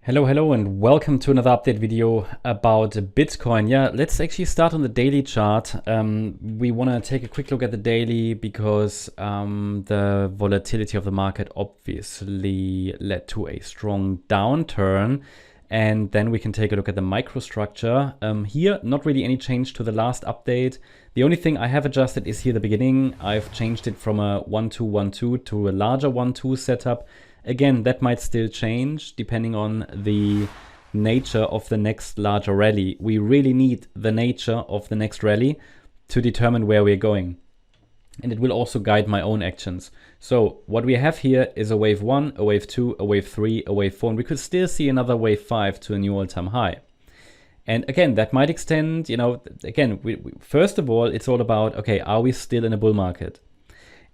Hello, and welcome to another update video about Bitcoin. Yeah, let's actually start on the daily chart. We want to take a quick look at the daily because the volatility of the market obviously led to a strong downturn. And then we can take a look at the microstructure. Here, not really any change to the last update. The only thing I have adjusted is here the beginning. I've changed it from a 1-2-1-2 to a larger 1-2 setup. Again, that might still change depending on the nature of the next larger rally. We really need the nature of the next rally to determine where we're going. And it will also guide my own actions. So what we have here is a wave 1, a wave 2, a wave 3, a wave 4, and we could still see another wave 5 to a new all-time high. And again, that might extend, again, first of all, it's all about, okay, are we still in a bull market?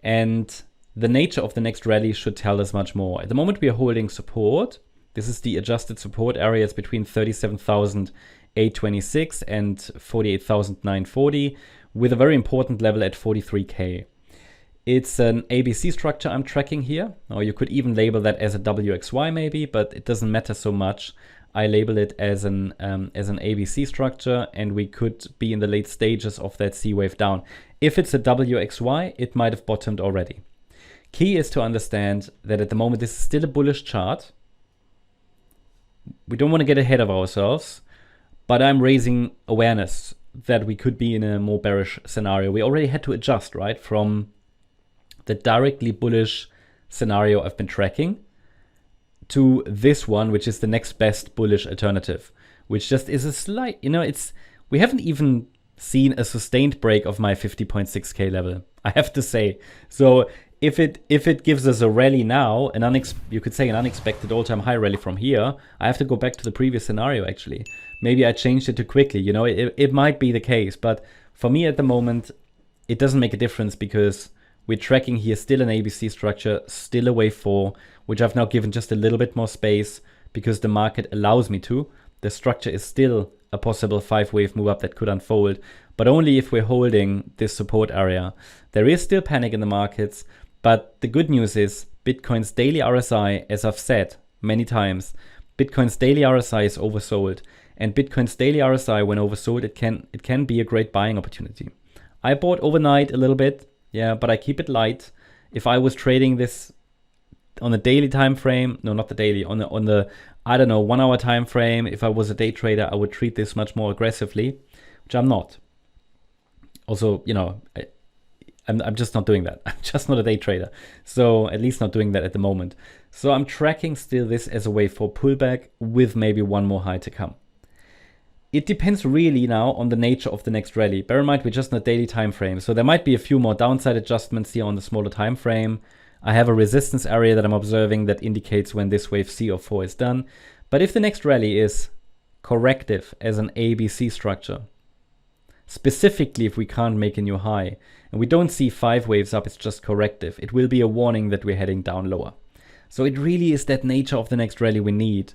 And the nature of the next rally should tell us much more. At the moment, we are holding support. This is the adjusted support areas between 37,826 and 48,940, with a very important level at 43K. It's an ABC structure I'm tracking here, or you could even label that as a WXY maybe, but it doesn't matter so much. I label it as an ABC structure, and we could be in the late stages of that C wave down. If it's a WXY, it might have bottomed already. Key is to understand that at the moment this is still a bullish chart. We don't want to get ahead of ourselves, but I'm raising awareness that we could be in a more bearish scenario. We already had to adjust, right, from the directly bullish scenario I've been tracking to this one, which is the next best bullish alternative, which just is a slight, we haven't even seen a sustained break of my 50.6K level, I have to say. So if it gives us a rally now, you could say an unexpected all-time high rally from here, I have to go back to the previous scenario actually. Maybe I changed it too quickly, it might be the case, but for me at the moment, it doesn't make a difference because we're tracking here still an ABC structure, still a wave 4, which I've now given just a little bit more space because the market allows me to. The structure is still a possible 5-wave move up that could unfold, but only if we're holding this support area. There is still panic in the markets, but the good news is Bitcoin's daily RSI, as I've said many times, Bitcoin's daily RSI is oversold. And Bitcoin's daily RSI, when oversold, it can be a great buying opportunity. I bought overnight a little bit, yeah, but I keep it light. If I was trading this on the daily time frame, no, not the daily, on the I don't know, 1 hour time frame, if I was a day trader, I would treat this much more aggressively, which I'm not. Also, I'm just not doing that. I'm just not a day trader. So at least not doing that at the moment. So I'm tracking still this as a wave 4 pullback with maybe one more high to come. It depends really now on the nature of the next rally. Bear in mind, we're just in a daily time frame. So there might be a few more downside adjustments here on the smaller time frame. I have a resistance area that I'm observing that indicates when this wave C or 4 is done. But if the next rally is corrective as an ABC structure, specifically if we can't make a new high, and we don't see 5 waves up, it's just corrective, it will be a warning that we're heading down lower. So it really is that nature of the next rally we need.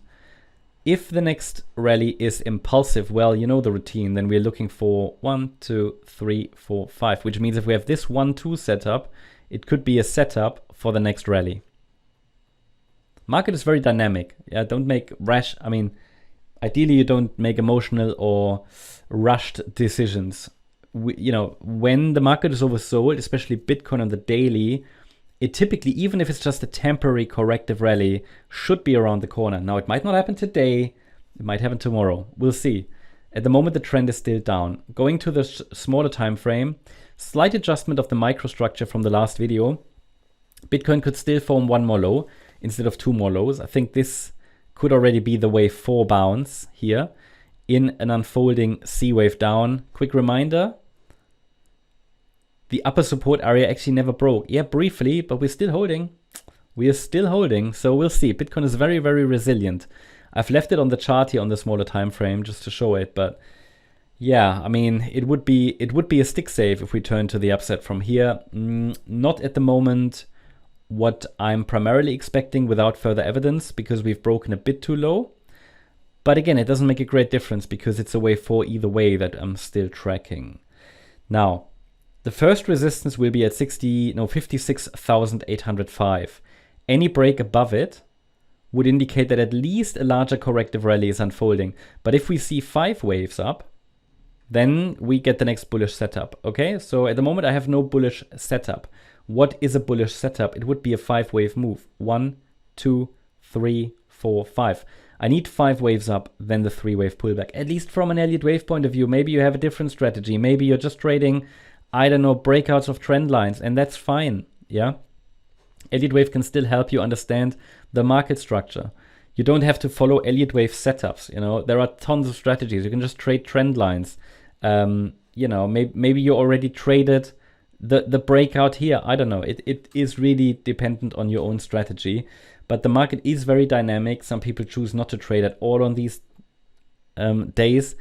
If the next rally is impulsive, well, you know the routine, then we're looking for 1, 2, 3, 4, 5, which means if we have this 1-2 setup, it could be a setup for the next rally. Market is very dynamic. Yeah, don't make rash, ideally you don't make emotional or rushed decisions. When the market is oversold, especially Bitcoin on the daily, it typically, even if it's just a temporary corrective rally, should be around the corner. Now, it might not happen today. It might happen tomorrow. We'll see. At the moment, the trend is still down. Going to the smaller time frame, slight adjustment of the microstructure from the last video. Bitcoin could still form one more low instead of 2 more lows. I think this could already be the wave 4 bounce here in an unfolding C wave down. Quick reminder, the upper support area actually never broke. Yeah, briefly, but we're still holding. We are still holding, so we'll see. Bitcoin is very, very resilient. I've left it on the chart here on the smaller time frame just to show it, but yeah, it would be a stick save if we turn to the upside from here. Not at the moment what I'm primarily expecting without further evidence, because we've broken a bit too low. But again, it doesn't make a great difference because it's a wave 4 either way that I'm still tracking. Now, the first resistance will be at 56,805. Any break above it would indicate that at least a larger corrective rally is unfolding. But if we see 5 waves up, then we get the next bullish setup. Okay, so at the moment I have no bullish setup. What is a bullish setup? It would be a 5-wave move. 1, 2, 3, 4, 5. I need 5 waves up, then the 3-wave pullback. At least from an Elliott Wave point of view. Maybe you have a different strategy. Maybe you're just trading, I don't know, breakouts of trend lines, and that's fine. Yeah. Elliott Wave can still help you understand the market structure. You don't have to follow Elliott Wave setups. You know, there are tons of strategies. You can just trade trend lines. You know, maybe you already traded the breakout here. I don't know. It is really dependent on your own strategy. But the market is very dynamic. Some people choose not to trade at all on these days.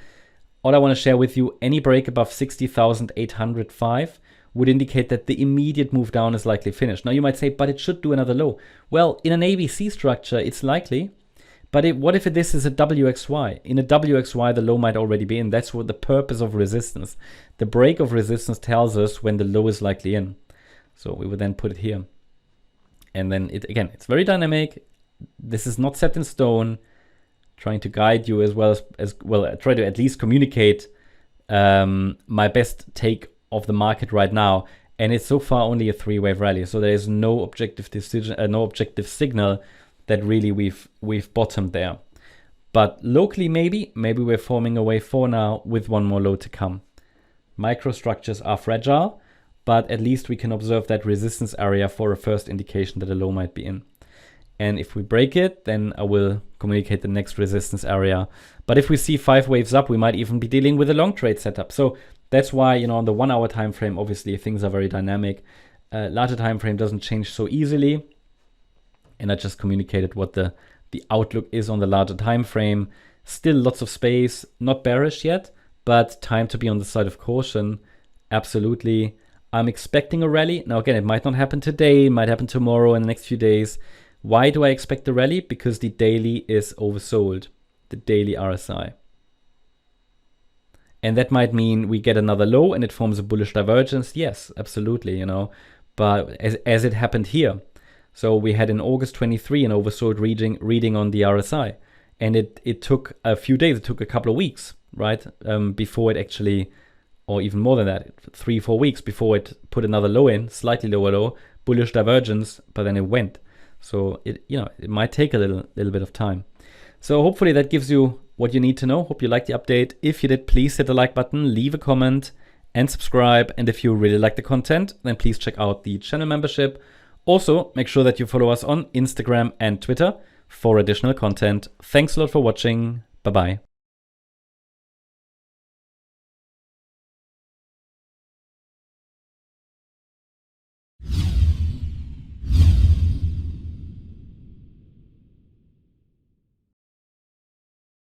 All I want to share with you, any break above 60,805 would indicate that the immediate move down is likely finished. Now you might say, but it should do another low. Well, in an ABC structure, it's likely. But what if this is a WXY? In a WXY, the low might already be in. That's what the purpose of resistance. The break of resistance tells us when the low is likely in. So we would then put it here. And then, it's very dynamic. This is not set in stone. Trying to guide you as well as well, try to at least communicate my best take of the market right now. And it's so far only a 3-wave rally. So there is no objective decision, no objective signal that really we've bottomed there. But locally, maybe we're forming a wave 4 now with one more low to come. Microstructures are fragile, but at least we can observe that resistance area for a first indication that a low might be in. And if we break it, then I will communicate the next resistance area. But if we see 5 waves up, we might even be dealing with a long trade setup. So that's why, you know, on the 1-hour time frame, obviously things are very dynamic. Larger time frame doesn't change so easily. And I just communicated what the outlook is on the larger time frame. Still lots of space, not bearish yet, but time to be on the side of caution. Absolutely. I'm expecting a rally. Now, again, it might not happen today, it might happen tomorrow in the next few days. Why do I expect a rally? Because the daily is oversold, the daily RSI. And that might mean we get another low and it forms a bullish divergence. Yes, absolutely, you know, but as it happened here. So we had in August 23 an oversold reading on the RSI, and it took a few days, it took a couple of weeks, right, before it actually, or even more than that, 3-4 weeks before it put another low in, slightly lower low, bullish divergence, but then it went. So it might take a little bit of time. So hopefully that gives you what you need to know. Hope you liked the update. If you did, please hit the like button, leave a comment, and subscribe. And if you really like the content, then please check out the channel membership. Also, make sure that you follow us on Instagram and Twitter for additional content. Thanks a lot for watching. Bye-bye.